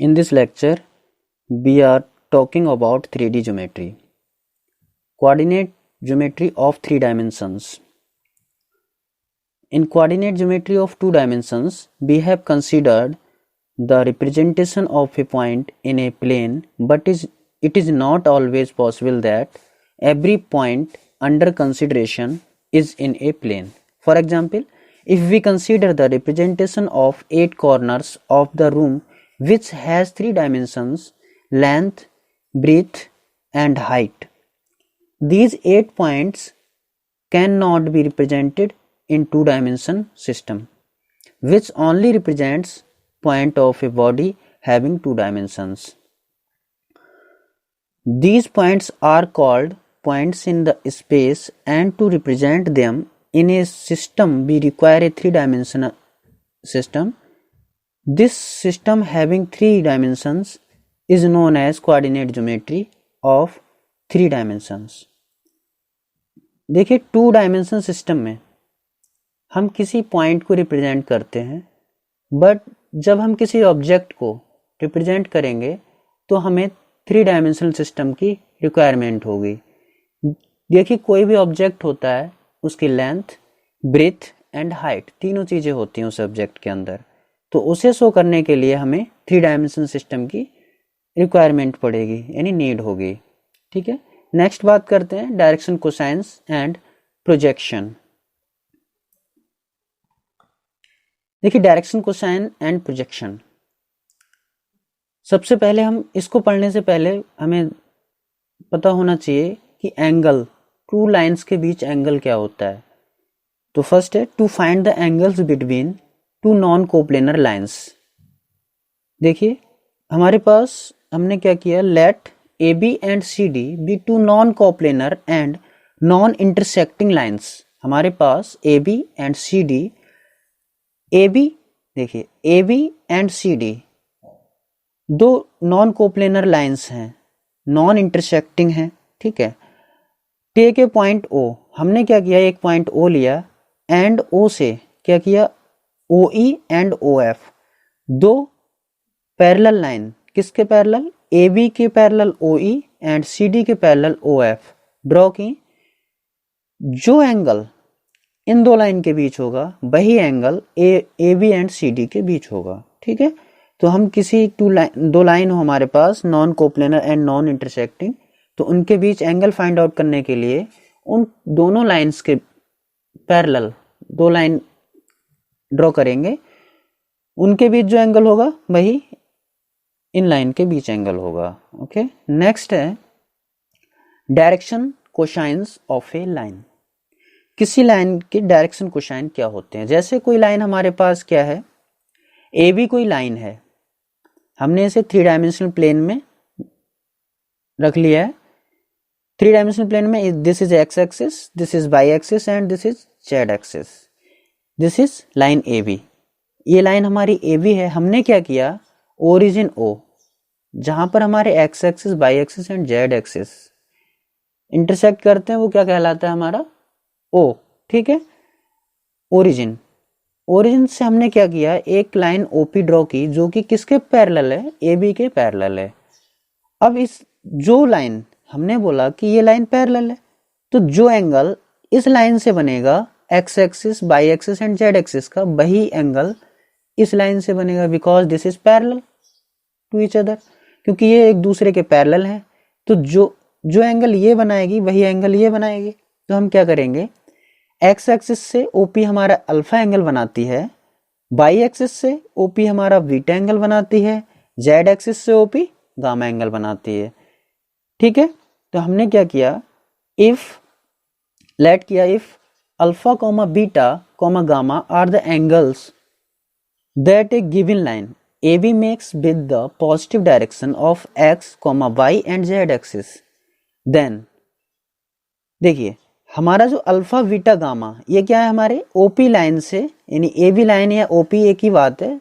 In this lecture, we are talking about 3D geometry, coordinate geometry of 3 dimensions. In coordinate geometry of 2 dimensions, we have considered the representation of a point in a plane, but it is not always possible that every point under consideration is in a plane. For example, if we consider the representation of 8 corners of the room which has 3 dimensions, length, breadth and height, these 8 points cannot be represented in 2-dimension system, which only represents point of a body having 2 dimensions. These points are called points in the space, and to represent them in a system we require a 3-dimensional system. This system having 3 dimensions is known as coordinate geometry of 3 dimensions. देखिए 2 dimension system में हम किसी point को represent करते हैं, but जब हम किसी ऑब्जेक्ट को रिप्रेजेंट करेंगे तो हमें 3 डायमेंशनल सिस्टम की रिक्वायरमेंट होगी. देखिए कोई भी ऑब्जेक्ट होता है, उसकी लेंथ, ब्रेथ एंड हाइट तीनों चीज़ें होती हैं उस ऑब्जेक्ट के अंदर, तो उसे शो करने के लिए हमें 3 डायमेंशनल सिस्टम की रिक्वायरमेंट पड़ेगी, यानी नीड होगी. ठीक है, नेक्स्ट बात करते हैं डायरेक्शन, कोसाइंस एंड प्रोजेक्शन. देखिए डायरेक्शन, कोसाइन एंड प्रोजेक्शन, सबसे पहले हम इसको पढ़ने से पहले हमें पता होना चाहिए कि एंगल, 2 लाइंस के बीच एंगल क्या होता है. तो फर्स्ट है to find the angles between 2 non coplanar lines. देखिए हमारे पास हमने क्या किया, let AB and CD be 2 non coplanar and non intersecting lines. हमारे पास AB एंड CD, AB देखिए AB and CD 2 non coplanar lines हैं, नॉन इंटरसेक्टिंग हैं. ठीक है, टेक ए पॉइंट O. हमने क्या किया, एक पॉइंट O लिया एंड O से क्या किया, OE and OF 2 parallel line. किसके पैरेलल, AB के पैरेलल OE एंड CD के पैरेलल OF ड्रॉ की. जो एंगल इन 2 लाइन के बीच होगा वही एंगल AB एंड CD के बीच होगा. ठीक है, तो हम किसी 2 लाइन हो हमारे पास, non coplanar and non intersecting, तो उनके बीच एंगल फाइंड आउट करने के लिए उन दोनों लाइंस के पैरेलल 2 लाइन ड्रॉ करेंगे, उनके बीच जो एंगल होगा वही इन लाइन के बीच एंगल होगा. ओके, नेक्स्ट है direction, cosines of a line. किसी लाइन के डायरेक्शन, कोसाइन क्या होते हैं. जैसे कोई लाइन हमारे पास क्या है, AB कोई लाइन है, हमने इसे 3 डायमेंशनल प्लेन में रख लिया है. 3 डायमेंशनल प्लेन में this is x axis, this is y axis and this is z axis. This is line AB. ये लाइन हमारी AB है. हमने क्या किया, ओरिजिन O, जहां पर हमारे x axis, Y axis and Z axis intersect करते हैं वो क्या कहलाता है, हमारा O. ठीक है, ओरिजिन. ओरिजिन से हमने क्या किया, एक लाइन OP ड्रॉ की जो कि किसके पैरेलल है, AB के पैरेलल है. अब इस जो लाइन हमने बोला कि ये लाइन पैरेलल है, तो जो एंगल इस लाइन से बनेगा x axis, Y axis and Z axis का, वही एंगल इस लाइन से बनेगा, because this is parallel to each other, क्योंकि ये एक दूसरे के पैरेलल हैं. तो जो एंगल ये बनाएगी वही एंगल ये बनाएगी. तो हम क्या करेंगे, एक्स एक्सिस से OP हमारा अल्फा एंगल बनाती है, वाई एक्सिस से OP हमारा बीटा एंगल बनाती है, जेड एक्सिस से OP गामा एंगल बनाती है. ठीक है, तो हमने क्या किया, if alpha comma beta comma gamma are the angles that a given line AB makes with the positive direction of x, y and z axis, then देखिए हमारा जो अल्फा, बीटा, गामा ये क्या है, हमारे OP लाइन से, यानी AB line या OP एक ही बात है,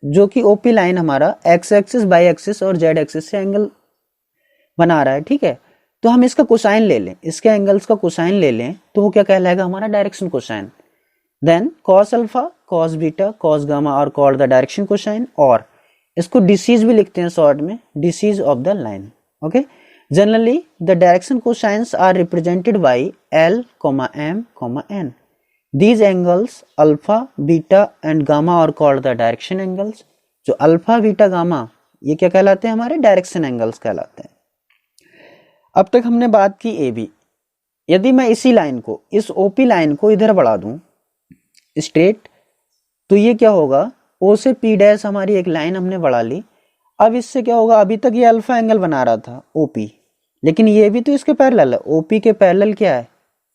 जो कि OP लाइन हमारा x एक्सिस, y एक्सिस और z एक्सिस से एंगल बना रहा है. ठीक है, तो हम इसका कोसाइन ले लें, इसके एंगल्स का कोसाइन ले लें, तो वो क्या कहलाएगा, हमारा direction cosine. Then cos alpha, cos beta, cos gamma are called the direction cosine, or इसको डिसीज भी लिखते हैं शॉर्ट में, DCs of the line. Okay, generally the direction cosines are represented by L, M, N। These angles alpha, beta and gamma और called the direction angles. जो alpha, beta, gamma ये क्या कहलाते हैं? हमारे डायरेक्शन एंगल्स कहलाते हैं। अब तक हमने बात की ए बी। यदि मैं इसी लाइन को, इस ओपी लाइन को इधर बढ़ा दूं स्ट्रेट, तो ये क्या होगा? ओ से पी डैश हमारी एक लाइन हमने बढ़ा ली। अब इससे क्या होगा? अभी तक ये अल्फा एंगल बना रहा था ओपी, लेकिन ये भी तो इसके पैरेलल है। ओपी के पैरेलल क्या है?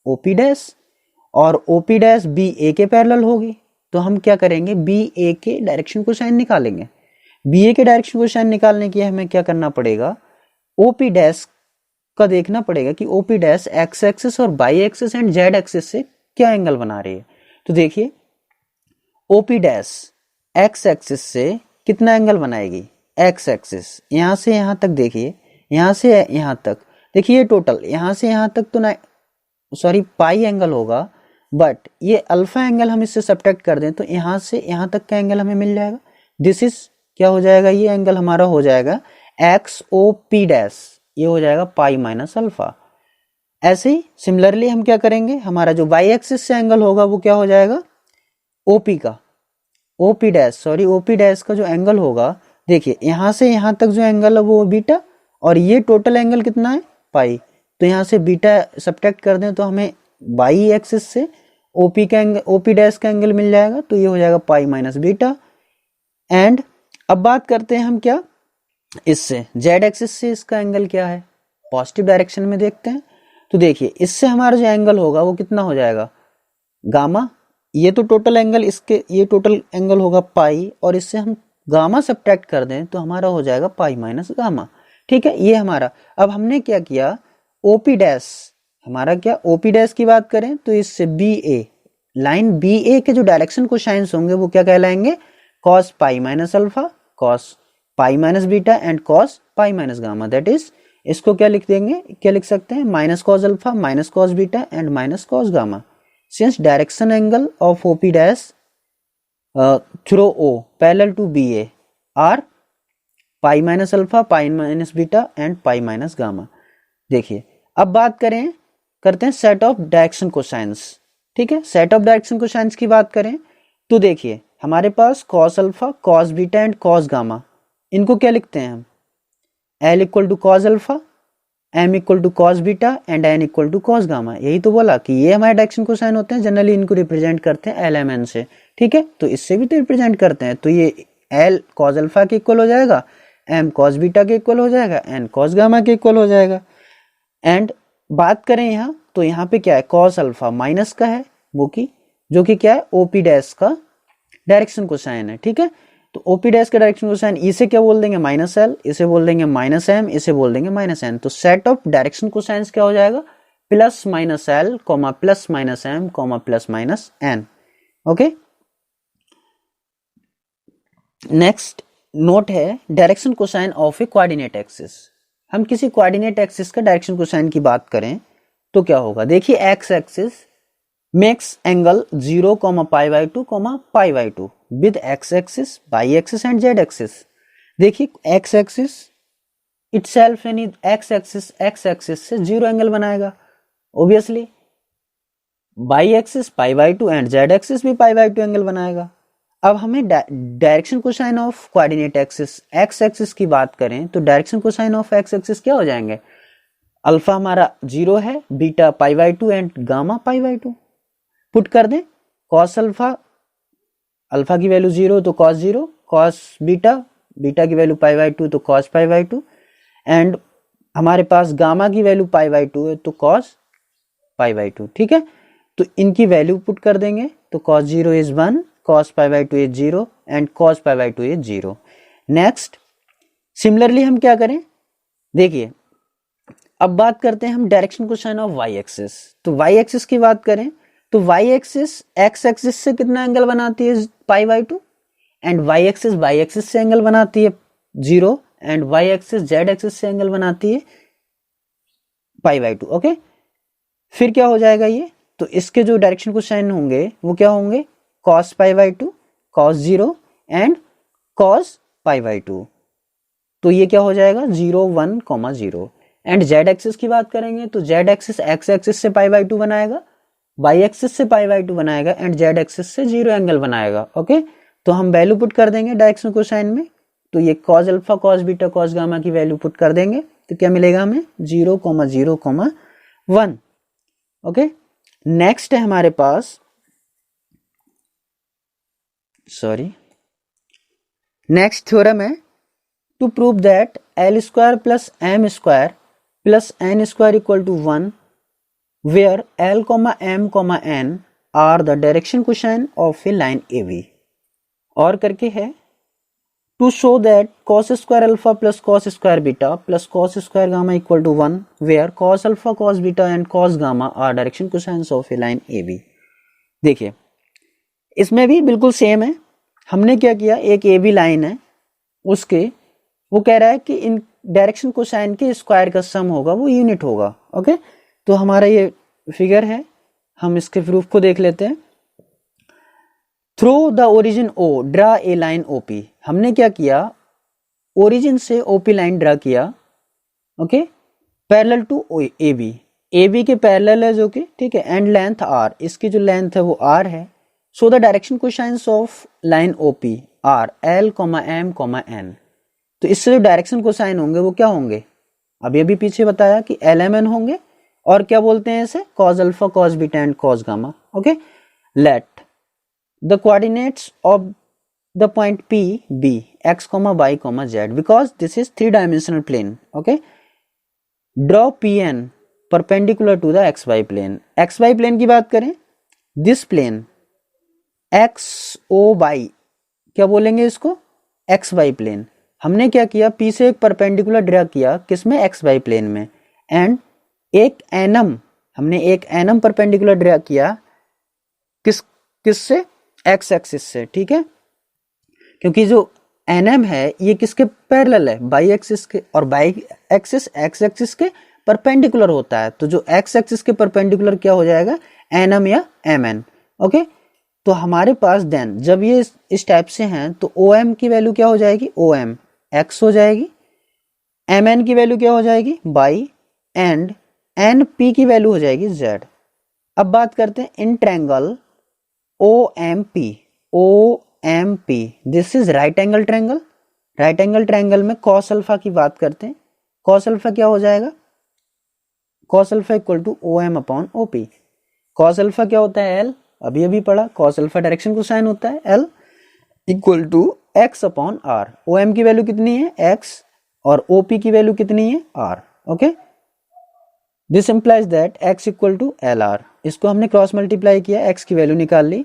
ओपी डैश, और ओपी डैश बी ए के पैरेलल होगी। तो हम क्या करेंगे? बी ए के डायरेक्शन कोसाइन निकालेंगे। बी ए के डायरेक्शन कोसाइन निकालने के लिए हमें क्या करना पड़ेगा? ओपी डैश का देखना पड़ेगा कि ओपी डैश एक्स एक्सिस और y axis and Z axis से क्या एंगल बना रही है। तो देखिए, ओपी डैश एक्स एक्सिस से कितना एंगल बनाएगी? एक्स एक्सिस यहां से यहां तक, देखिए यहां से यहां तक, देखिए टोटल यहां से यहां तक तो ना, सॉरी पाई एंगल होगा, बट ये अल्फा एंगल हम इससे सब्ट्रैक्ट कर दें तो यहां से यहां तक का एंगल हमें मिल जाएगा। दिस इज क्या हो जाएगा? ये एंगल हमारा हो जाएगा एक्स ओ पी डैश, ये हो जाएगा पाई माइनस अल्फा। ऐसे ही सिमिलरली हम क्या करेंगे? हमारा जो वाई एक्सिस से एंगल होगा वो क्या हो जाएगा? ओपी का, OP dash, sorry OP dash का जो एंगल होगा, देखिए यहां से यहां तक जो एंगल है वो बीटा, और ये टोटल एंगल कितना है? पाई। तो यहां से बीटा सब्ट्रैक्ट कर दें तो हमें वाई एक्सिस से ओपी का एंगल, ओपी डैश का एंगल मिल जाएगा। तो ये हो जाएगा पाई माइनस बीटा। एंड अब बात करते हैं हम क्या इससे, जेड एक्सिस से इसका एंगल क्या है? पॉजिटिव डायरेक्शन में देखते हैं। तो देखिए इससे हमारा जो एंगल होगा वो कितना हो जाएगा? गामा। ये तो टोटल एंगल, इसके ये टोटल एंगल होगा पाई, और इससे हम गामा सब्ट्रैक्ट कर दें तो हमारा हो जाएगा पाई माइनस गामा। ठीक है, ये हमारा। अब हमने क्या किया? ओपी डैश, हमारा क्या ओपी डैश की बात करें तो इससे B A, line B A के जो डायरेक्शन कोसाइंस होंगे वो क्या कहलाएंगे? Cos pi minus alpha, cos pi minus beta and cos pi minus gamma. That is, इसको क्या लिख देंगे? क्या लिख सकते हैं? Minus cos alpha minus cos beta and minus cos gamma. Since direction angle of OP dash through O parallel to B A are pi minus alpha, pi minus beta and pi minus gamma. देखिए अब बात करते हैं set of direction cosines. ठीक है, set of direction cosines की बात करें तो देखिए हमारे पास cos alpha, cos beta and cos gamma, इनको क्या लिखते हैं हम? L equal to cos alpha, M equal to cos beta and N equal to cos gamma. यही तो बोला कि ये हमारे डायरेक्शन कोसाइन होते हैं। जनरली इनको रिप्रेजेंट करते हैं L M N से। ठीक है, तो इससे भी तो रिप्रेजेंट करते हैं। तो ये L कॉस अल्फा के इक्वल हो जाएगा, M कॉस बीटा के इक्वल हो जाएगा, N कॉस गामा के इक्वल हो जाएगा। एंड बात करें यहाँ तो यहाँ पे क्या है? कॉस अल्फा माइनस का है, वो की जो कि क्या है? ओपी डैश का डायरेक्शन कोसाइन है। ठीक है, तो ओपी डैश का डायरेक्शन कोसाइन, इसे क्या बोल देंगे? माइनस एल, इसे बोल देंगे माइनस एम, इसे बोल देंगे माइनस एन। तो सेट ऑफ डायरेक्शन कोसाइंस क्या हो जाएगा? Plus minus L comma plus minus M comma plus minus N. Okay, next note है direction cosine of a coordinate axis. हम किसी कोऑर्डिनेट एक्सिस का डायरेक्शन कोसाइन की बात करें तो क्या होगा? देखिए X axis makes angle 0, pi by 2, pi by 2 with X axis, Y axis and Z axis. देखिए एक्स एक्सिस इटसेल्फ यानी एक्स एक्सिस से 0 एंगल बनाएगा obviously. Y axis pi by 2 and Z axis भी पाई बाई 2 एंगल बनाएगा। अब हमें direction cosine of coordinate axis x axis की बात करें तो direction cosine of x axis क्या हो जाएंगे? अल्फा हमारा 0 है, beta pi by 2 and gamma pi by 2। Put कर दें कॉस अल्फा, अल्फा की वैल्यू 0 तो कॉस 0, कॉस बीटा, बीटा की वैल्यू पाई बाई 2 तो कॉस पाई बाई 2, एंड हमारे पास गामा की वैल्यू पाई बाई 2 है तो कॉस पाई बाई 2। ठीक है, तो इनकी वैल्यू पुट कर देंगे तो cos 0 is 1, cos pi by 2 is 0 and cos pi by 2 is 0। Next similarly हम क्या करें? देखिए अब बात करते हैं हम direction cosine of y axis. तो वाई एक्सिस की बात करें तो वाई एक्सिस एक्स एक्सिस से कितना एंगल बनाती है? Pi by 2, and y axis से एंगल बनाती है 0, and y axis z axis से एंगल बनाती है पाई बाई 2। ओके, फिर क्या हो जाएगा ये? तो इसके जो डायरेक्शन कोसाइन होंगे वो क्या होंगे? Cos pi by 2, cos 0 and cos π/2, तो ये क्या हो जाएगा 0 1, 0। एंड जेड एक्सिस की बात करेंगे तो जेड एक्सिस एक्स एक्सिस से π/2 बनाएगा, वाई एक्सिस से π/2 बनाएगा एंड जेड एक्सिस से 0 एंगल बनाएगा। ओके, तो हम वैल्यू पुट कर देंगे डायरेक्शन कोसाइन में, तो ये cos alpha cos beta cos gamma की वैल्यू पुट कर देंगे तो क्या मिलेगा हमें 0, 0, 1। ओके, नेक्स्ट है हमारे पास, नेक्स्ट थ्योरम है to prove that L square plus M square plus N square equal to 1 where L M N are the direction cosine of a line A B. और करके है to show that cos square alpha plus cos square beta plus cos square gamma equal to 1 where cos alpha cos beta and cos gamma are direction cosines of a line A B. देखिए इसमें भी बिल्कुल same है। हमने क्या किया, एक A B line है उसके, वो कह रहा है कि इन डायरेक्शन कोसाइन के स्क्वायर का सम होगा वो यूनिट होगा। ओके, तो हमारा ये फिगर है, हम इसके प्रूफ को देख लेते हैं। Through the origin O draw a line OP. हमने क्या किया, ओरिजिन से ओपी लाइन ड्रा किया। Okay, parallel to A B, A B के पैरेलल है जो कि ठीक है, एंड लेंथ आर, इसकी जो लेंथ है वो आर है। So the direction cosines of line OP are L M N. तो इससे जो डायरेक्शन कोसाइन होंगे वो क्या होंगे, अभी पीछे बताया कि एल एम एन होंगे, और क्या बोलते हैं इसे, cos alpha cos beta and cos gamma. Okay, let the coordinates of the point P be x, y, z because this is three-dimensional plane. Okay, draw Pn perpendicular to the xy plane. xy plane की बात करें, this plane XOY क्या बोलेंगे इसको, xy plane। हमने क्या किया, P से एक परपेंडिकुलर ड्रा किया किसमें, xy प्लेन में, एंड एक एनम, हमने एक एनम परपेंडिकुलर ड्रा किया किससे, एक्स एक्सिस से। ठीक है, क्योंकि जो एनएम है ये किसके पैरेलल है, बाई एक्सिस के, और बाई एक्सिस एक्स एक्सिस के परपेंडिकुलर होता है, तो जो एक्स एक्सिस के परपेंडिकुलर क्या हो जाएगा, एनएम या एमएन। ओके, तो हमारे पास देन जब ये इस टाइप से हैं तो ओ एम की वैल्यू क्या हो जाएगी, ओ एम एक्स हो जाएगी, एम एन की वैल्यू क्या हो जाएगी, बाई, एंड एन पी की वैल्यू हो जाएगी जेड। अब बात करते हैं इन triangle OMP, OMP this is right angle triangle. Right angle triangle में कॉस अल्फा की बात करते हैं, कॉस अल्फा क्या हो जाएगा, cos alpha equal to OM upon OP। Cos alpha क्या होता है, L, अभी पढ़ा, कॉस अल्फा डायरेक्शन कोसाइन होता है, L equal to x upon R। OM की वैल्यू कितनी है, x, और OP की वैल्यू कितनी है, R। Okay, this implies that x equal to LR। इसको हमने क्रॉस मल्टीप्लाई किया, x की वैल्यू निकाल ली।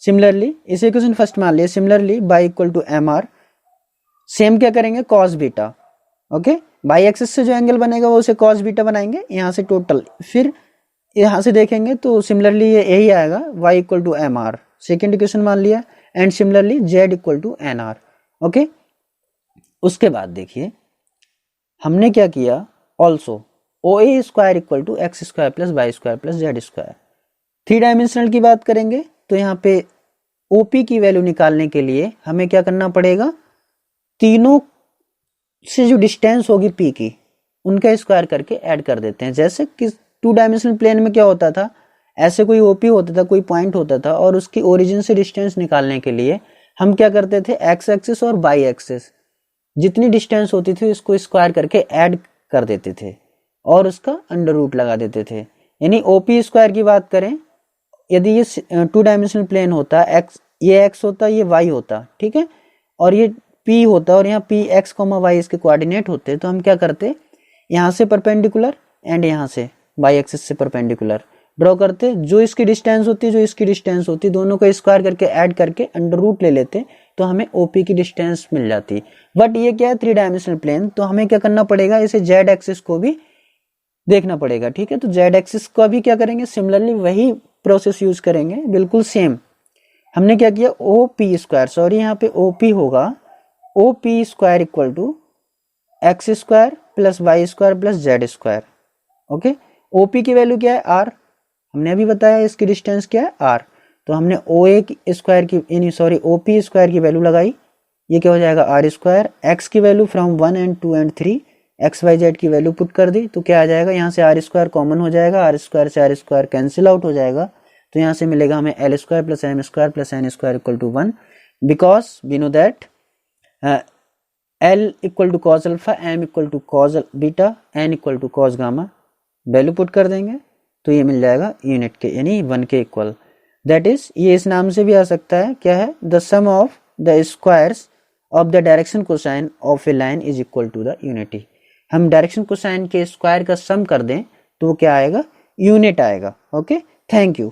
सिमिलरली इसे इक्वेशन फर्स्ट मान लिया, similarly y equal to MR, same क्या करेंगे, cos beta. Okay, y axis से जो एंगल बनेगा वो उसे कॉस बीटा बनाएंगे, यहाँ से टोटल, फिर यहाँ से देखेंगे तो सिमिलरली ये यही आएगा, y equal to MR, second equation मान लिया, and similarly z equal to NR। Okay, उसके बाद देखिए हमने क्या किया, also OA square equal to x square plus y square plus z square. Three dimensional की बात करेंगे तो यहाँ पे OP की वैल्यू निकालने के लिए हमें क्या करना पड़ेगा, तीनों से जो डिस्टेंस होगी P की उनका स्क्वायर करके ऐड कर देते हैं। जैसे कि टू डायमेंशनल प्लेन में क्या होता था, ऐसे कोई OP होता था, कोई पॉइंट होता था, और उसकी ओरिजिन से डिस्टेंस निकालने के लिए हम क्या करते थे, एक्स एक्सिस और वाई एक्सिस जितनी डिस्टेंस होती थी उसको स्क्वायर करके ऐड कर देते थे और उसका अंडर रूट लगा देते थे। यानी OP स्क्वायर की बात करें, यदि ये टू डायमेंशनल प्लेन होता, एक्स ये एक्स होता, ये वाई होता, ठीक है, और ये P होता, और यहाँ P एक्स वाई इसके कोऑर्डिनेट होते, तो हम क्या करते, यहाँ से परपेंडिकुलर एंड यहाँ से वाई एक्सिस से परपेंडिकुलर ड्रॉ करते, जो इसकी डिस्टेंस होती, जो इसकी डिस्टेंस होती, दोनों को स्क्वायर करके ऐड करके अंडर रूट ले लेते, तो हमें OP की डिस्टेंस मिल जाती। बट ये क्या है, थ्री डायमेंशनल प्लेन, तो हमें क्या करना पड़ेगा, इसे जेड एक्सिस को भी देखना पड़ेगा। ठीक है, तो जेड एक्सिस का भी क्या करेंगे, सिमिलरली वही प्रोसेस यूज करेंगे, बिल्कुल सेम। हमने क्या किया, OP स्क्वायर, सॉरी यहाँ पे OP होगा, OP square equal to x square plus y square plus z square. Okay, OP की वैल्यू क्या है, R, हमने अभी बताया इसकी डिस्टेंस क्या है, R, तो हमने OA स्क्वायर की, सॉरी OP स्क्वायर की वैल्यू लगाई ये क्या हो जाएगा आर स्क्वायर, एक्स की value from 1 and 2 and 3, x y z की वैल्यू पुट कर दी तो क्या आ जाएगा, यहाँ से आर स्क्वायर कॉमन हो जाएगा, आर स्क्वायर से आर स्क्वायर कैंसिल आउट हो जाएगा, तो यहाँ से मिलेगा हमें L square plus M square plus N square equal to 1, because we know that L equal to cos alpha, M equal to cos beta, N equal to cos gamma, value put कर देंगे तो ये मिल जाएगा unit के यानी 1 के equal. That is, ये इस नाम से भी आ सकता है, क्या है, the sum of the squares of the direction cosine of a line is equal to the unity. हम डायरेक्शन कोसाइन के स्क्वायर का सम कर दें तो वो क्या आएगा, यूनिट आएगा। Okay, thank you.